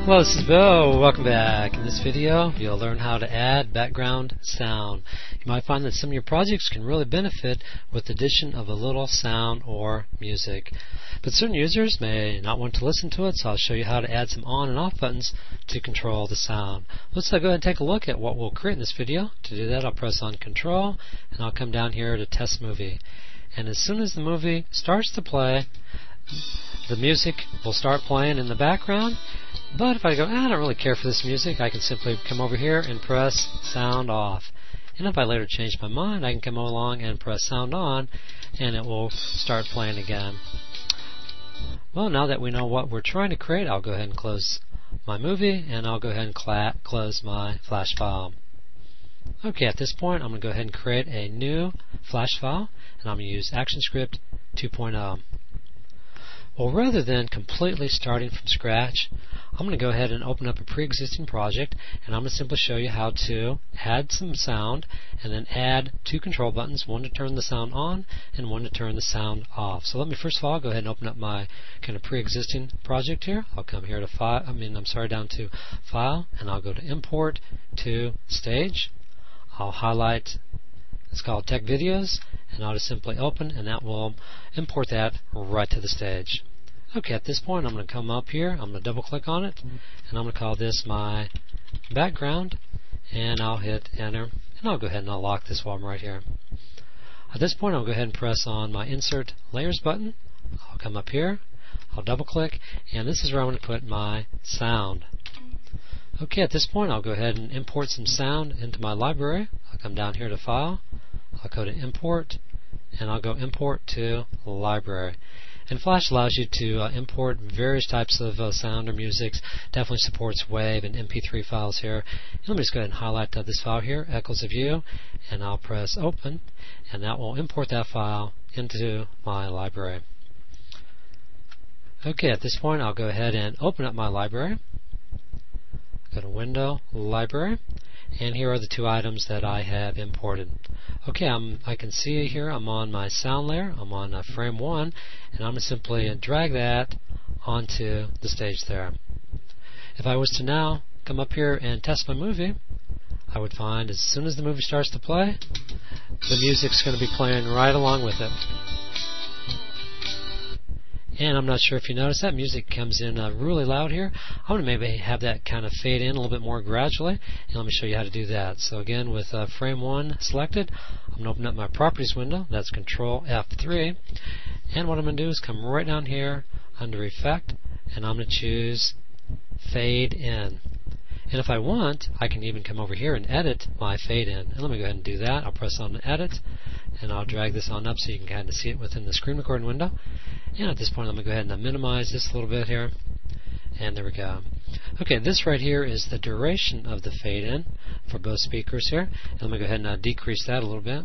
Hello, this is Bill. Welcome back. In this video, you'll learn how to add background sound. You might find that some of your projects can really benefit with the addition of a little sound or music. But certain users may not want to listen to it, so I'll show you how to add some on and off buttons to control the sound. Let's go ahead and take a look at what we'll create in this video. To do that, I'll press on Control, and I'll come down here to Test Movie. And as soon as the movie starts to play, the music will start playing in the background. But if I go, I don't really care for this music, I can simply come over here and press Sound Off. And if I later change my mind, I can come along and press Sound On, and it will start playing again. Well, now that we know what we're trying to create, I'll go ahead and close my movie, and I'll go ahead and close my flash file. Okay, at this point, I'm going to go ahead and create a new flash file, and I'm going to use ActionScript 2.0. Well, rather than completely starting from scratch, I'm going to go ahead and open up a pre-existing project, and I'm going to simply show you how to add some sound and then add two control buttons, one to turn the sound on and one to turn the sound off. So let me first of all go ahead and open up my kind of pre-existing project here. I'll come here to down to File, and I'll go to Import to Stage. I'll highlight, it's called Tech Videos, and I'll just simply open, and that will import that right to the stage. Okay, at this point I'm going to come up here, I'm going to double click on it, and I'm going to call this my background, and I'll hit enter, and I'll go ahead and I'll lock this while I'm right here. At this point I'll go ahead and press on my Insert Layers button. I'll come up here, I'll double click, and this is where I'm going to put my sound. Okay, at this point I'll go ahead and import some sound into my library. I'll come down here to File, I'll go to Import, and I'll go Import to Library. And Flash allows you to import various types of sound or music. Definitely supports WAV and MP3 files here. And let me just go ahead and highlight this file here, Echoes of You, and I'll press Open, and that will import that file into my library. Okay, at this point I'll go ahead and open up my library. Go to Window, Library, and here are the two items that I have imported. Okay, I can see here I'm on my sound layer, I'm on frame 1, and I'm going to simply drag that onto the stage there. If I was to now come up here and test my movie, I would find as soon as the movie starts to play, the music's going to be playing right along with it. And I'm not sure if you notice that music comes in really loud here. I'm going to maybe have that kind of fade in a little bit more gradually, and let me show you how to do that. So again, with frame 1 selected, I'm going to open up my Properties window. That's Control F3, and what I'm going to do is come right down here under Effect, and I'm going to choose Fade In. And if I want, I can even come over here and edit my fade in. And let me go ahead and do that. I'll press on Edit, and I'll drag this on up so you can kind of see it within the screen recording window. And at this point, I'm going to go ahead and minimize this a little bit here. And there we go. Okay, this right here is the duration of the fade in for both speakers here. And let me go ahead and decrease that a little bit.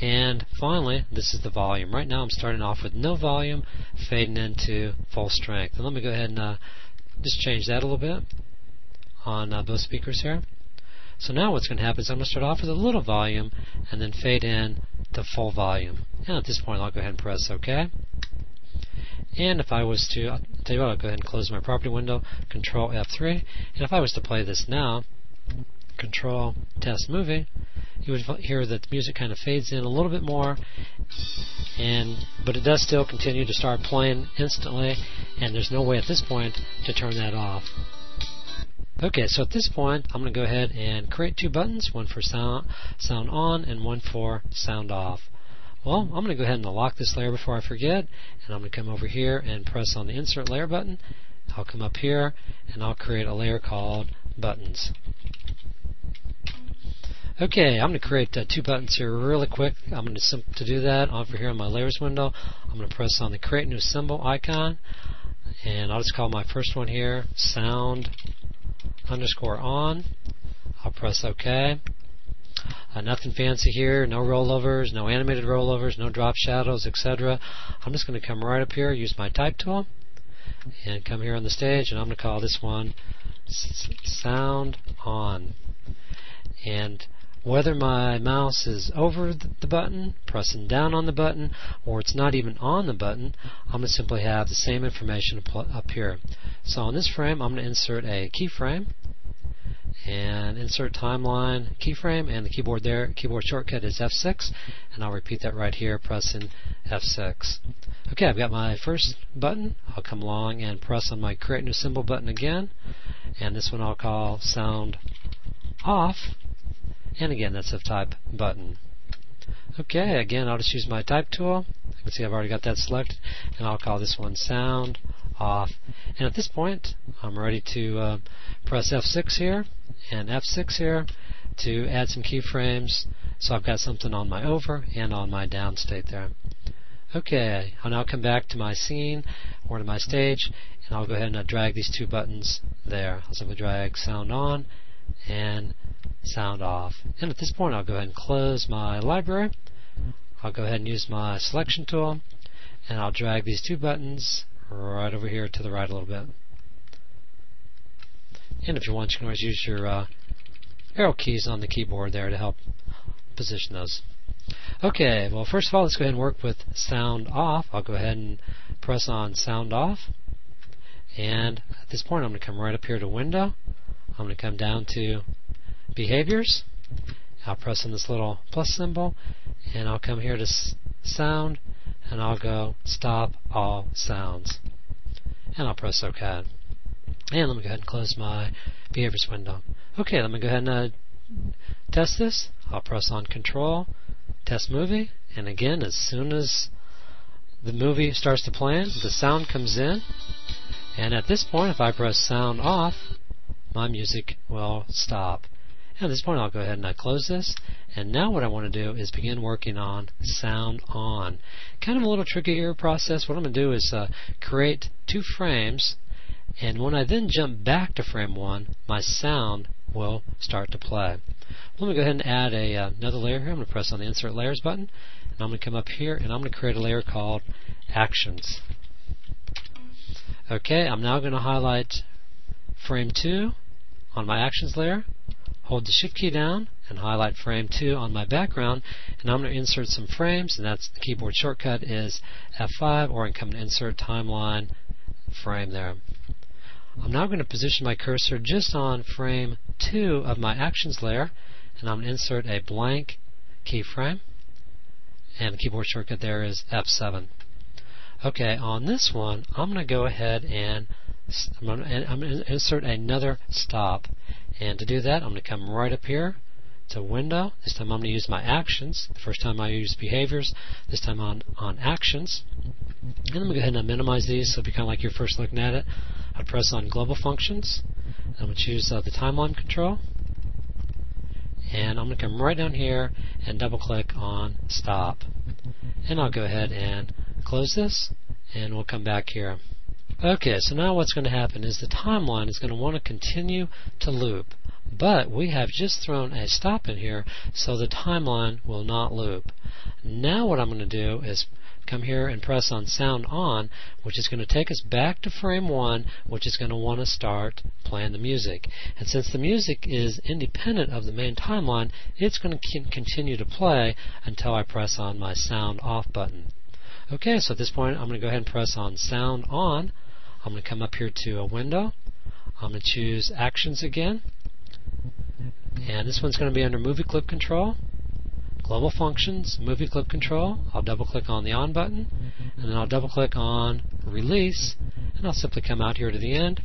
And finally, this is the volume. Right now I'm starting off with no volume, fading into full strength. And let me go ahead and just change that a little bit on both speakers here. So now what's going to happen is I'm going to start off with a little volume and then fade in to full volume. And at this point I'll go ahead and press OK. And if I was to, I'll tell you what, I'll go ahead and close my property window, Control F3, and if I was to play this now, Control Test Movie, you would hear that the music kind of fades in a little bit more, but it does still continue to start playing instantly, and there's no way at this point to turn that off. Okay, so at this point, I'm going to go ahead and create two buttons, one for sound on and one for sound off. Well, I'm going to go ahead and lock this layer before I forget, and I'm going to come over here and press on the Insert Layer button. I'll come up here, and I'll create a layer called Buttons. Okay, I'm going to create two buttons here really quick. I'm going to do that over here on my Layers window. I'm going to press on the Create New Symbol icon, and I'll just call my first one here Sound _on. I'll press OK. Nothing fancy here, no rollovers, no animated rollovers, no drop shadows, etc. I'm just going to come right up here, use my Type tool, and come here on the stage, and I'm going to call this one Sound On. And whether my mouse is over the button, pressing down on the button, or it's not even on the button, I'm going to simply have the same information up here. So on this frame, I'm going to insert a keyframe, and insert timeline keyframe, and the keyboard shortcut is F6, and I'll repeat that right here, pressing F6. Okay, I've got my first button. I'll come along and press on my Create New Symbol button again, and this one I'll call Sound Off, and again that's a type button. Okay, again I'll just use my type tool. You can see I've already got that selected, and I'll call this one Sound Off. And at this point I'm ready to press F6 here and F6 here to add some keyframes, so I've got something on my over and on my down state there. Okay, I'll now come back to my scene or to my stage, and I'll go ahead and drag these two buttons there. I'll simply drag Sound On and Sound Off. And at this point I'll go ahead and close my library. I'll go ahead and use my selection tool, and I'll drag these two buttons right over here to the right a little bit. And if you want, you can always use your arrow keys on the keyboard there to help position those. Okay, well first of all let's go ahead and work with Sound Off. I'll go ahead and press on Sound Off, and at this point I'm going to come right up here to Window. I'm going to come down to Behaviors. I'll press on this little plus symbol, and I'll come here to Sound, and I'll go Stop All Sounds, and I'll press OK. And let me go ahead and close my Behaviors window. Okay, let me go ahead and test this. I'll press on Control, Test Movie, and again as soon as the movie starts to play, the sound comes in, and at this point if I press Sound Off, my music will stop. And at this point I'll go ahead and close this, and now what I want to do is begin working on Sound On. Kind of a little tricky here process. What I'm going to do is create 2 frames, and when I then jump back to frame 1, my sound will start to play. Let me go ahead and add another layer here. I'm going to press on the Insert Layers button, and I'm going to come up here and I'm going to create a layer called Actions. Okay, I'm now going to highlight frame 2 on my Actions layer, hold the Shift key down, and highlight frame 2 on my background, and I'm going to insert some frames, and that's the keyboard shortcut is F5, or I can come and insert timeline frame there. I'm now going to position my cursor just on frame 2 of my Actions layer, and I'm going to insert a blank keyframe, and the keyboard shortcut there is F7. Okay, on this one I'm going to go ahead and I'm going to insert another stop, and to do that I'm going to come right up here to Window. This time I'm going to use my Actions. The first time I used Behaviors, this time on Actions. And I'm going to go ahead and minimize these so it'll be kind of like you're first looking at it. I press on Global Functions. I'm going to choose the timeline control, and I'm going to come right down here and double click on Stop. And I'll go ahead and close this, and we'll come back here. Okay, so now what's going to happen is the timeline is going to want to continue to loop, but we have just thrown a stop in here so the timeline will not loop. Now what I'm going to do is come here and press on Sound On, which is going to take us back to frame 1, which is going to want to start playing the music. And since the music is independent of the main timeline, it's going to continue to play until I press on my Sound Off button. Okay, so at this point I'm going to go ahead and press on Sound On. I'm going to come up here to a Window. I'm going to choose Actions again, and this one's going to be under Movie Clip Control. Global Functions, Movie Clip Control. I'll double click on the On button, and then I'll double click on Release, and I'll simply come out here to the end,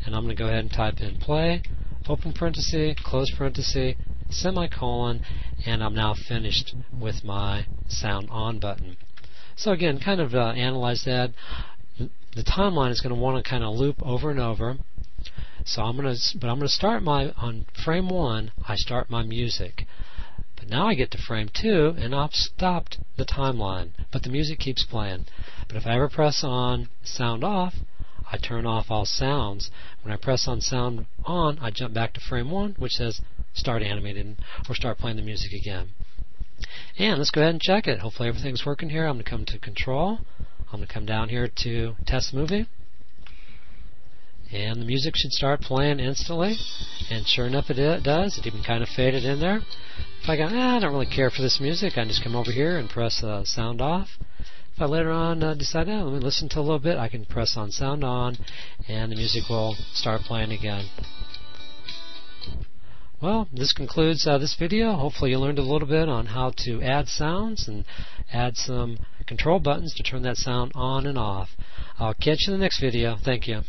and I'm going to go ahead and type in play, open parenthesis, close parenthesis, semicolon, and I'm now finished with my Sound On button. So again, kind of analyze that. The timeline is going to want to kind of loop over and over. So I'm going to start on frame 1. I start my music. But now I get to frame 2, and I've stopped the timeline, but the music keeps playing. But if I ever press on Sound Off, I turn off all sounds. When I press on Sound On, I jump back to frame 1, which says Start Animating, or Start Playing the Music again. And let's go ahead and check it. Hopefully everything's working here. I'm going to come to Control. I'm going to come down here to Test Movie. and the music should start playing instantly. And sure enough, it does. It even kind of faded in there. If I go, I don't really care for this music, I can just come over here and press sound off. If I later on decide, let me listen to a little bit, I can press on sound on, and the music will start playing again. Well, this concludes this video. Hopefully you learned a little bit on how to add sounds and add some control buttons to turn that sound on and off. I'll catch you in the next video. Thank you.